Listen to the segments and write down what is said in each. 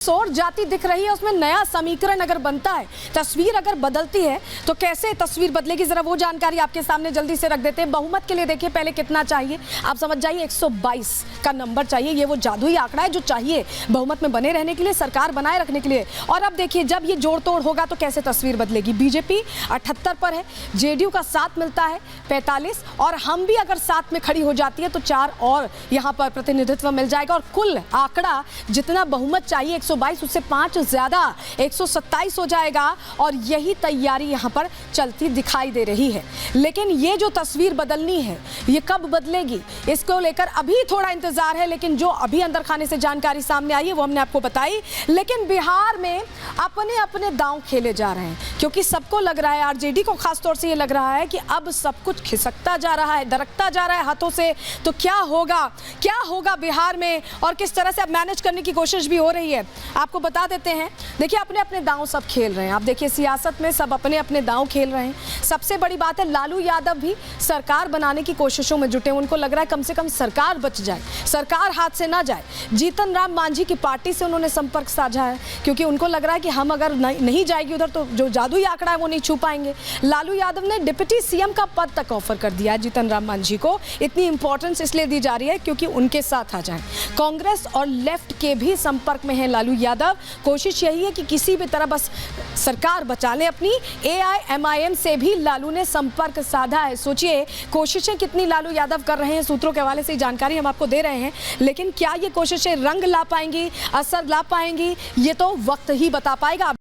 और जाति दिख रही है, उसमें नया समीकरण अगर बनता है, तस्वीर अगर बदलती है तो कैसे तस्वीर बदलेगी, जरा वो जानकारी आपके सामने जल्दी से रख देते हैं। बहुमत के लिए देखिए पहले कितना चाहिए, आप समझ जाइए 122 का नंबर चाहिए। ये वो जादुई आंकड़ा है जो चाहिए बहुमत में बने रहने के लिए, सरकार बनाए रखने के लिए। और अब देखिए जब ये जोड़ तोड़ होगा तो कैसे तस्वीर बदलेगी। बीजेपी 78 पर है, जेडीयू का साथ मिलता है 45, और हम भी अगर साथ में खड़ी हो जाती है तो 4 और यहाँ पर प्रतिनिधित्व मिल जाएगा। और कुल आंकड़ा जितना बहुमत चाहिए 122, उससे 5 ज्यादा 127 हो जाएगा। और यही तैयारी यहाँ पर चलती दिखाई दे रही है। लेकिन ये जो तस्वीर बदलनी है ये कब बदलेगी, इसको लेकर अभी थोड़ा इंतजार है। लेकिन जो अभी अंदर खाने से जानकारी सामने आई है वो हमने आपको बताई। लेकिन बिहार में अपने अपने दांव खेले जा रहे हैं, क्योंकि सबको लग रहा है, आरजेडी को खासतौर से ये लग रहा है कि अब सब कुछ खिसकता जा रहा है, दरकता जा रहा है हाथों से। तो क्या होगा बिहार में, और किस तरह से अब मैनेज करने की कोशिश भी हो रही है, आपको बता देते हैं। देखिए अपने अपने दांव सब खेल रहे हैं। आप देखिए सियासत में सब अपने अपने दांव खेल रहे हैं। सबसे बड़ी बात है लालू यादव भी सरकार बनाने की कोशिशों में जुटे। उनको लग रहा है कम से कम सरकार बच जाए, सरकार हाथ से ना जाए। जीतन राम मांझी की पार्टी से उन्होंने संपर्क साझा है, क्योंकि उनको लग रहा है कि हम अगर नहीं जाएगी उधर तो जो जादुई आंकड़ा है वो नहीं छू पाएंगे। लालू यादव ने डिप्टी सीएम का पद तक ऑफर कर दिया है जीतन राम मांझी को। इतनी इंपॉर्टेंस इसलिए दी जा रही है क्योंकि उनके साथ आ जाए। कांग्रेस और लेफ्ट के भी संपर्क में है लालू यादव। कोशिश यही है कि किसी भी तरह बस सरकार बचा ले अपनी। AIMIM से भी लालू ने संपर्क साधा है। सोचिए कोशिशें कितनी लालू यादव कर रहे हैं, सूत्रों के हवाले से जानकारी हम आपको दे रहे हैं। लेकिन क्या ये कोशिशें रंग ला पाएंगी, असर ला पाएंगी, ये तो वक्त ही बता पाएगा।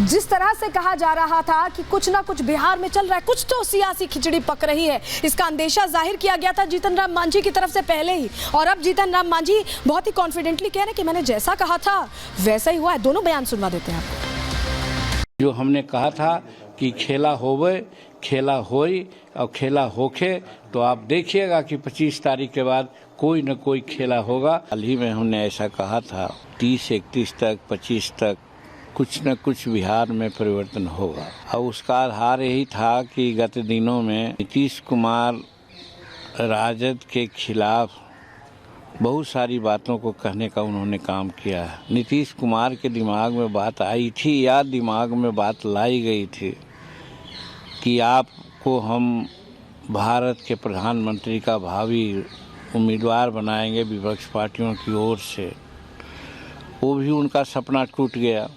जिस तरह से कहा जा रहा था कि कुछ ना कुछ बिहार में चल रहा है, कुछ तो सियासी खिचड़ी पक रही है, इसका अंदेशा जाहिर किया गया था जीतन राम मांझी की तरफ से पहले ही। और अब जीतन राम मांझी बहुत ही कॉन्फिडेंटली कह रहे हैं कि मैंने जैसा कहा था वैसा ही हुआ है। दोनों बयान सुनवा देते हैं आपको। जो हमने कहा था कि खेला होवे, खेला होई और खेला होखे, तो आप देखिएगा कि 25 तारीख के बाद कोई न कोई खेला होगा। हाल ही में हमने ऐसा कहा था 30-31 तक, 25 तक कुछ न कुछ बिहार में परिवर्तन होगा। और उसका आधार यही था कि गत दिनों में नीतीश कुमार राजद के खिलाफ बहुत सारी बातों को कहने का उन्होंने काम किया है। नीतीश कुमार के दिमाग में बात आई थी या दिमाग में बात लाई गई थी कि आपको हम भारत के प्रधानमंत्री का भावी उम्मीदवार बनाएंगे विपक्ष पार्टियों की ओर से। वो भी उनका सपना टूट गया।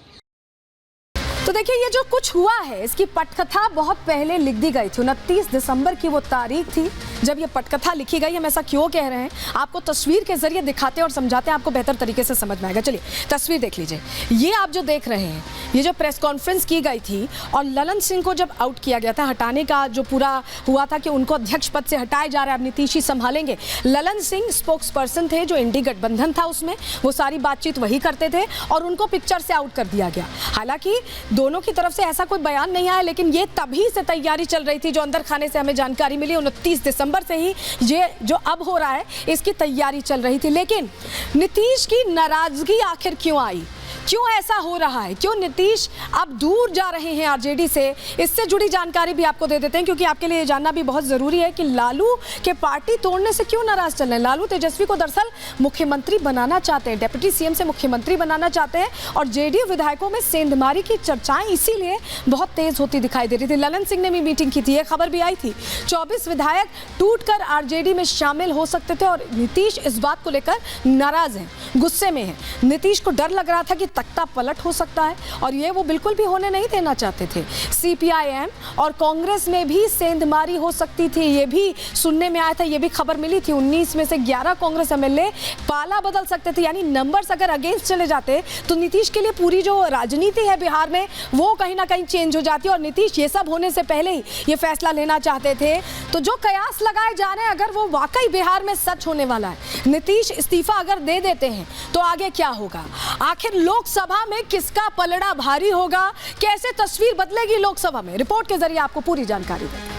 तो देखिए ये जो कुछ हुआ है इसकी पटकथा बहुत पहले लिख दी गई थी। 29 दिसंबर की वो तारीख थी जब ये पटकथा लिखी गई। हम ऐसा क्यों कह रहे हैं आपको तस्वीर के जरिए दिखाते हैं और समझाते हैं, आपको बेहतर तरीके से समझ में आएगा। चलिए तस्वीर देख लीजिए। ये आप जो देख रहे हैं ये जो प्रेस कॉन्फ्रेंस की गई थी और ललन सिंह को जब आउट किया गया था, हटाने का जो पूरा हुआ था कि उनको अध्यक्ष पद से हटाए जा रहे हैं, अब नीतीश ही संभालेंगे। ललन सिंह स्पोक्स पर्सन थे जो इंडी गठबंधन था, उसमें वो सारी बातचीत वही करते थे और उनको पिक्चर से आउट कर दिया गया। हालांकि दोनों की तरफ से ऐसा कोई बयान नहीं आया, लेकिन ये तभी से तैयारी चल रही थी। जो अंदर खाने से हमें जानकारी मिली 29 दिसंबर से ही ये जो अब हो रहा है इसकी तैयारी चल रही थी। लेकिन नीतीश की नाराजगी आखिर क्यों आई, क्यों ऐसा हो रहा है, क्यों नीतीश अब दूर जा रहे हैं आरजेडी से, इससे जुड़ी जानकारी भी आपको दे देते हैं, क्योंकि आपके लिए जानना भी बहुत जरूरी है कि लालू के पार्टी तोड़ने से क्यों नाराज चल रहे हैं। लालू तेजस्वी को दरअसल मुख्यमंत्री बनाना चाहते हैं, डिप्टी सीएम से मुख्यमंत्री बनाना चाहते हैं। और जेडीयू विधायकों में सेंधमारी की चर्चाएं इसीलिए बहुत तेज होती दिखाई दे रही थी। ललन सिंह ने भी मीटिंग की थी, ये खबर भी आई थी। 24 विधायक टूटकर आरजेडी में शामिल हो सकते थे और नीतीश इस बात को लेकर नाराज है, गुस्से में है। नीतीश को डर लग रहा था कि तख्ता पलट हो सकता है और ये वो बिल्कुल भी होने नहीं देना चाहते थे। CPIM और कांग्रेस में भी सेंधमारी हो सकती थी, ये भी सुनने में आया था, ये भी खबर मिली थी। 19 में से 11 कांग्रेस MLA पाला बदल सकते थे, यानी नंबर्स अगर अगेंस्ट चले जाते तो नीतीश के लिए पूरी जो राजनीति है बिहार में वो कहीं ना कहीं चेंज हो जाती। और नीतीश ये सब होने से पहले ही ये फैसला लेना चाहते थे। तो जो कयास लगाए जा रहे हैं अगर वो वाकई बिहार में सच होने वाला है, नीतीश इस्तीफा अगर दे देते हैं तो आगे क्या होगा, आखिर लोकसभा में किसका पलड़ा भारी होगा, कैसे तस्वीर बदलेगी लोकसभा में, रिपोर्ट के जरिए आपको पूरी जानकारी देंगे।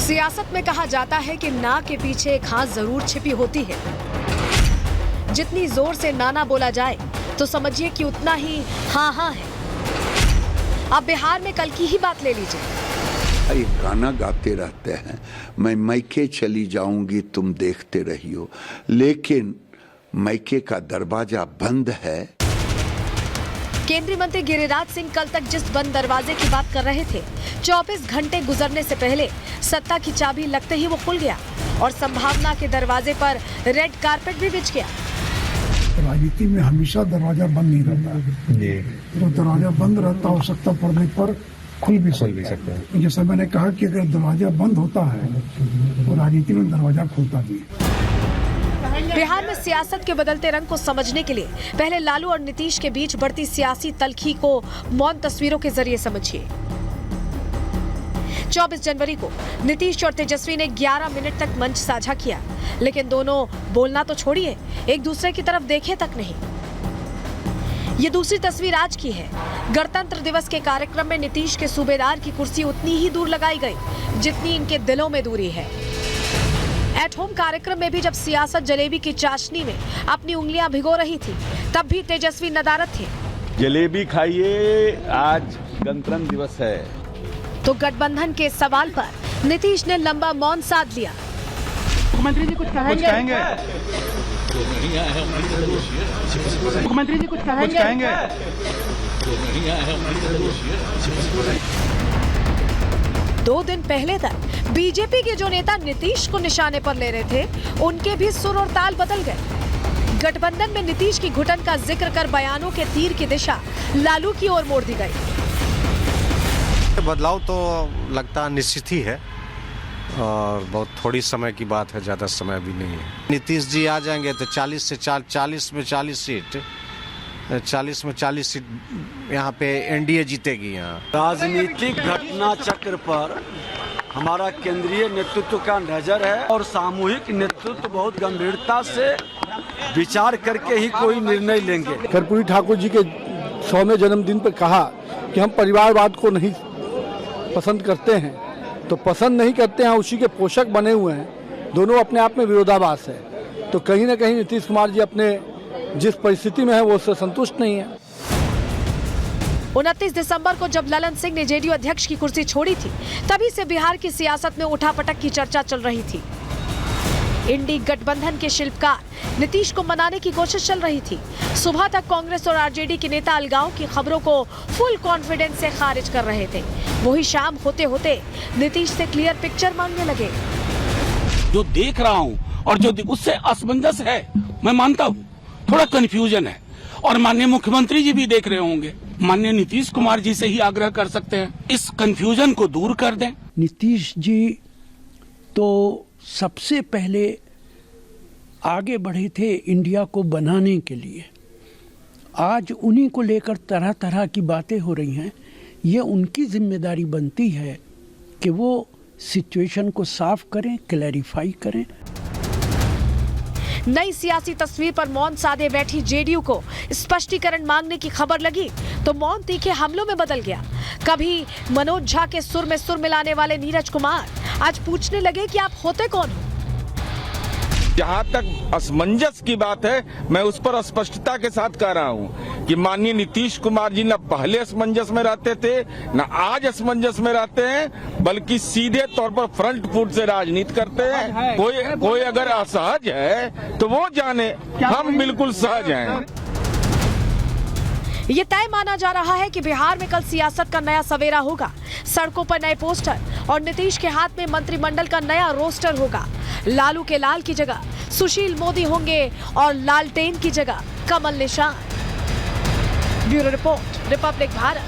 सियासत में कहा जाता है कि ना के पीछे एक हाँ जरूर छिपी होती है। जितनी जोर से नाना बोला जाए तो समझिए कि उतना ही हाँ हाँ है। अब बिहार में कल की ही बात ले लीजिए। एक गाना गाते रहते हैं, मैं मैके चली जाऊंगी तुम देखते रहियो, लेकिन मैके का दरवाजा बंद है। केंद्रीय मंत्री गिरिराज सिंह कल तक जिस बंद दरवाजे की बात कर रहे थे, 24 घंटे गुजरने से पहले सत्ता की चाबी लगते ही वो खुल गया और संभावना के दरवाजे पर रेड कारपेट भी बिछ गया। राजनीति में हमेशा दरवाजा बंद नहीं रहता, तो दरवाजा बंद रहता, आवश्यकता पड़ने पर खुल भी सकता है। जैसा मैंने कहा कि अगर दरवाजा बंद होता है तो राजनीति में दरवाजा खुलता भी है। बिहार में सियासत के बदलते रंग को समझने के लिए पहले लालू और नीतीश के बीच बढ़ती सियासी तल्खी को मौन तस्वीरों के जरिए समझिए। 24 जनवरी को नीतीश और तेजस्वी ने 11 मिनट तक मंच साझा किया, लेकिन दोनों बोलना तो छोड़िए, एक दूसरे की तरफ देखे तक नहीं। ये दूसरी तस्वीर आज की है। गणतंत्र दिवस के कार्यक्रम में नीतीश के सूबेदार की कुर्सी उतनी ही दूर लगाई गई जितनी इनके दिलों में दूरी है। एट होम कार्यक्रम में भी जब सियासत जलेबी की चाशनी में अपनी उंगलियां भिगो रही थी, तब भी तेजस्वी नदारद थे। जलेबी खाइए, आज गणतंत्र दिवस है। तो गठबंधन के सवाल पर नीतीश ने लंबा मौन साध लिया। मुख्यमंत्री जी कुछ कहेंगे? मुख्यमंत्री जी कुछ कहेंगे? दो दिन पहले तक बीजेपी के जो नेता नीतीश को निशाने पर ले रहे थे, उनके भी सुर और ताल बदल गए। गठबंधन में नीतीश की घुटन का जिक्र कर बयानों के तीर की दिशा लालू की ओर मोड़ दी गई। बदलाव तो लगता निश्चित ही है और बहुत थोड़ी समय की बात है, ज़्यादा समय भी नहीं है। नीतीश जी आ जाएंगे तो 40 में 40 सीट, 40 में 40 सीट यहाँ पे एनडीए जीतेगी। यहाँ राजनीतिक घटना चक्र पर हमारा केंद्रीय नेतृत्व का नजर है और सामूहिक नेतृत्व बहुत गंभीरता से विचार करके ही कोई निर्णय लेंगे। कर्पूरी ठाकुर जी के 100वें जन्मदिन पर कहा कि हम परिवारवाद को नहीं पसंद करते हैं, तो पसंद नहीं करते हैं, उसी के पोषक बने हुए हैं। दोनों अपने आप में विरोधाभास है। तो कहीं ना कहीं नीतीश कुमार जी अपने जिस परिस्थिति में है वो उससे संतुष्ट नहीं है। 29 दिसंबर को जब ललन सिंह ने जेडीयू अध्यक्ष की कुर्सी छोड़ी थी, तभी से बिहार की सियासत में उठापटक की चर्चा चल रही थी। इंडी गठबंधन के शिल्पकार नीतीश को मनाने की कोशिश चल रही थी। सुबह तक कांग्रेस और आरजेडी के नेता अलगाव की खबरों को फुल कॉन्फिडेंस से खारिज कर रहे थे। वही शाम होते होते नीतीश से क्लियर पिक्चर मांगने लगे। जो देख रहा हूँ और जो उससे असमंजस है, मैं मानता हूँ थोड़ा कंफ्यूजन है, और माननीय मुख्यमंत्री जी भी देख रहे होंगे। माननीय नीतीश कुमार जी से ही आग्रह कर सकते हैं, इस कंफ्यूजन को दूर कर दें। नीतीश जी तो सबसे पहले आगे बढ़े थे इंडिया को बनाने के लिए। आज उन्हीं को लेकर तरह तरह की बातें हो रही हैं। ये उनकी जिम्मेदारी बनती है कि वो सिचुएशन को साफ करें, क्लैरिफाई करें। नई सियासी तस्वीर पर मौन साधे बैठी जेडीयू को स्पष्टीकरण मांगने की खबर लगी तो मौन तीखे हमलों में बदल गया। कभी मनोज झा के सुर में सुर मिलाने वाले नीरज कुमार आज पूछने लगे कि आप होते कौन हो। जहाँ तक असमंजस की बात है, मैं उस पर स्पष्टता के साथ कह रहा हूँ कि माननीय नीतीश कुमार जी न पहले असमंजस में रहते थे, न आज असमंजस में रहते हैं, बल्कि सीधे तौर पर फ्रंट फुट से राजनीति करते हैं। कोई अगर असहज है तो वो जाने, हम बिल्कुल सहज हैं। ये तय माना जा रहा है कि बिहार में कल सियासत का नया सवेरा होगा। सड़कों पर नए पोस्टर और नीतीश के हाथ में मंत्रिमंडल का नया रोस्टर होगा। लालू के लाल की जगह सुशील मोदी होंगे और लालटेन की जगह कमल निशान। Bureau report, Republic Bharat.